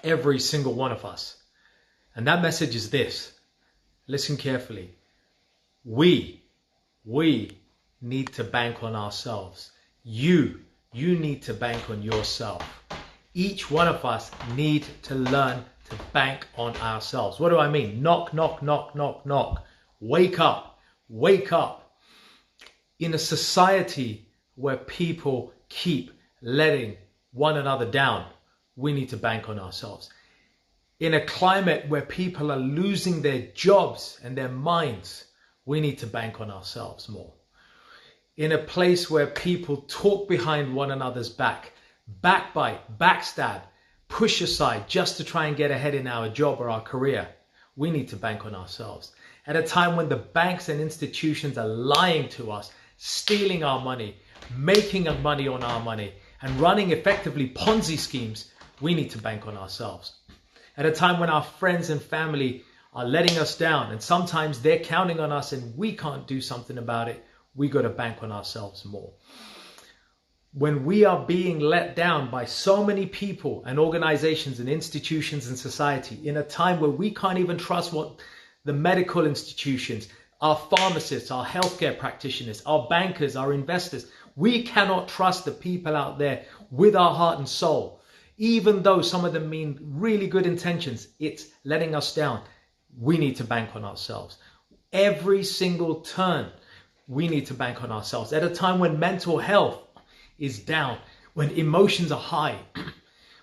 Every single one of us. And that message is this. Listen carefully. We need to bank on ourselves. You need to bank on yourself. Each one of us need to learn to bank on ourselves. What do I mean? Knock, knock, knock, knock, knock. Wake up. Wake up. In a society where people keep letting one another down, we need to bank on ourselves. In a climate where people are losing their jobs and their minds, we need to bank on ourselves more. In a place where people talk behind one another's back, backbite, backstab, push aside just to try and get ahead in our job or our career, we need to bank on ourselves. At a time when the banks and institutions are lying to us, stealing our money, making money on our money, and running effectively Ponzi schemes, we need to bank on ourselves. At a time when our friends and family are letting us down, and sometimes they're counting on us and we can't do something about it, we got to bank on ourselves more. When we are being let down by so many people and organizations and institutions and society, in a time where we can't even trust what the medical institutions, our pharmacists, our healthcare practitioners, our bankers, our investors, we cannot trust the people out there with our heart and soul. Even though some of them mean really good intentions, it's letting us down. We need to bank on ourselves. Every single turn, we need to bank on ourselves. At a time when mental health is down, when emotions are high,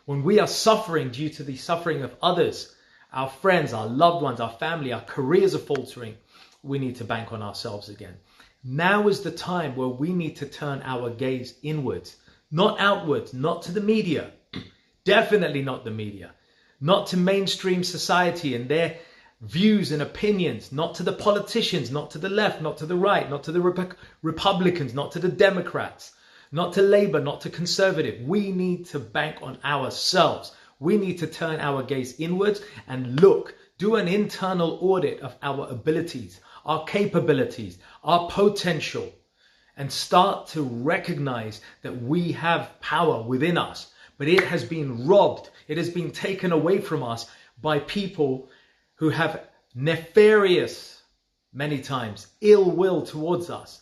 when we are suffering due to the suffering of others, our friends, our loved ones, our family, our careers are faltering, we need to bank on ourselves again. Now is the time where we need to turn our gaze inwards, not outwards, not to the media. Definitely not the media, not to mainstream society and their views and opinions, not to the politicians, not to the left, not to the right, not to the Republicans, not to the Democrats, not to Labour, not to Conservative. We need to bank on ourselves. We need to turn our gaze inwards and look, do an internal audit of our abilities, our capabilities, our potential, and start to recognize that we have power within us. But it has been robbed. It has been taken away from us by people who have nefarious, many times, ill will towards us,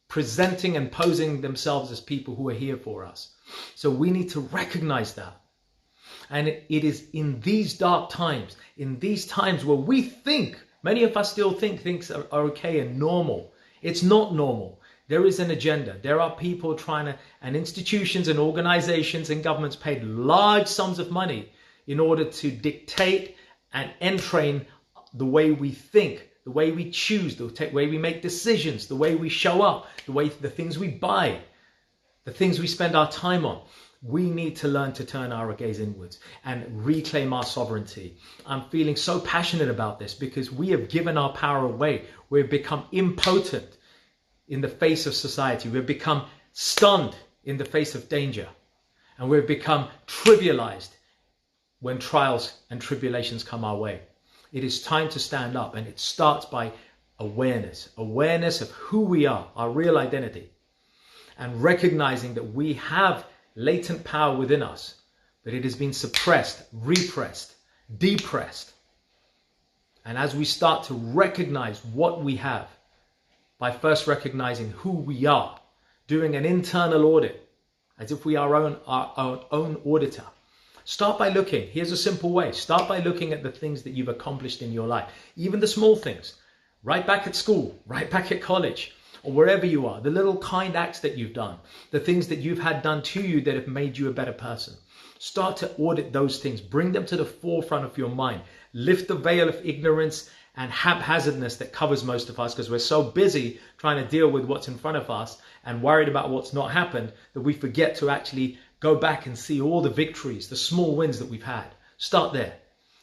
presenting and posing themselves as people who are here for us. So we need to recognize that. And it is in these dark times, in these times where we think, many of us still think things are okay and normal. It's not normal. There is an agenda. There are people trying to, and institutions and organizations and governments paid large sums of money in order to dictate and entrain the way we think, the way we choose, the way we make decisions, the way we show up, the things we buy, the things we spend our time on. We need to learn to turn our gaze inwards and reclaim our sovereignty. I'm feeling so passionate about this because we have given our power away. We've become impotent in the face of society. We've become stunned in the face of danger. And we've become trivialized when trials and tribulations come our way. It is time to stand up, and it starts by awareness of who we are, our real identity, and recognizing that we have latent power within us, but it has been suppressed, repressed, depressed. And as we start to recognize what we have, by first recognizing who we are, doing an internal audit, as if we are our own auditor. Start by looking. Here's a simple way. Start by looking at the things that you've accomplished in your life, even the small things, right back at school, right back at college, or wherever you are, the little kind acts that you've done, the things that you've had done to you that have made you a better person. Start to audit those things. Bring them to the forefront of your mind. Lift the veil of ignorance and haphazardness that covers most of us, because we're so busy trying to deal with what's in front of us and worried about what's not happened that we forget to actually go back and see all the victories, the small wins that we've had. Start there.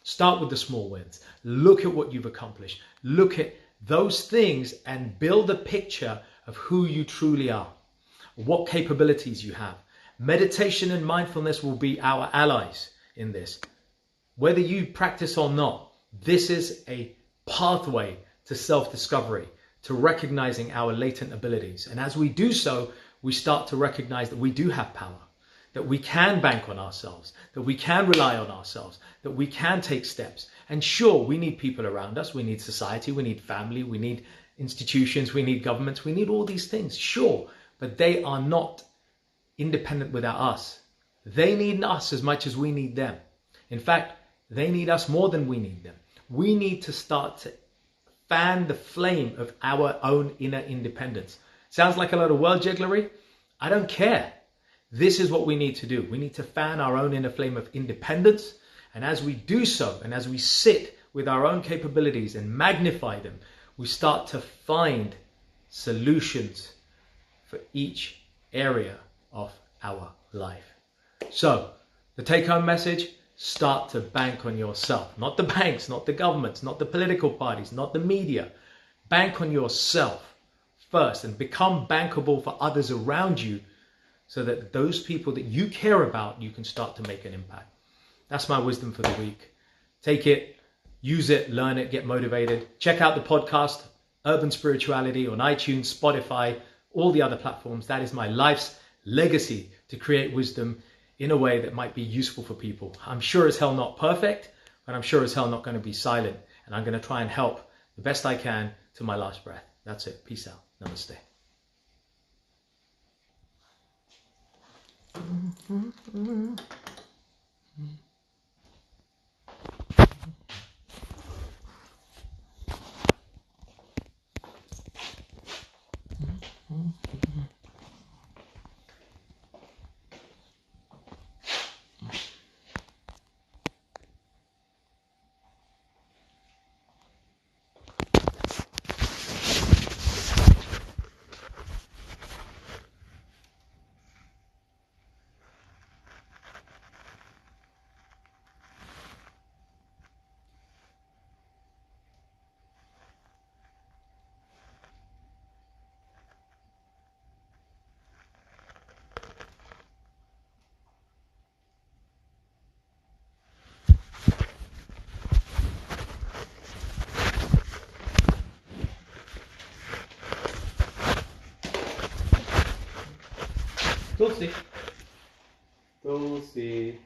Start with the small wins. Look at what you've accomplished. Look at those things and build a picture of who you truly are, what capabilities you have. Meditation and mindfulness will be our allies in this. Whether you practice or not, this is a pathway to self-discovery, to recognizing our latent abilities. And as we do so, we start to recognize that we do have power, that we can bank on ourselves, that we can rely on ourselves, that we can take steps. And sure, we need people around us, we need society, we need family, we need institutions, we need governments, we need all these things, sure, but they are not independent without us. They need us as much as we need them. In fact, they need us more than we need them. We need to start to fan the flame of our own inner independence. Sounds like a lot of world jigglery? I don't care. This is what we need to do. We need to fan our own inner flame of independence. And as we do so, and as we sit with our own capabilities and magnify them, we start to find solutions for each area of our life. So, the take-home message, start to bank on yourself. Not the banks, not the governments, not the political parties, not the media. Bank on yourself first and become bankable for others around you so that those people that you care about, you can start to make an impact. That's my wisdom for the week. Take it, use it, learn it, get motivated. Check out the podcast, Urban Spirituality, on iTunes, Spotify, all the other platforms. That is my life's legacy, to create wisdom in a way that might be useful for people. I'm sure as hell not perfect, but I'm sure as hell not going to be silent. And I'm going to try and help the best I can to my last breath. That's it. Peace out. Namaste. Tulsi. Tulsi.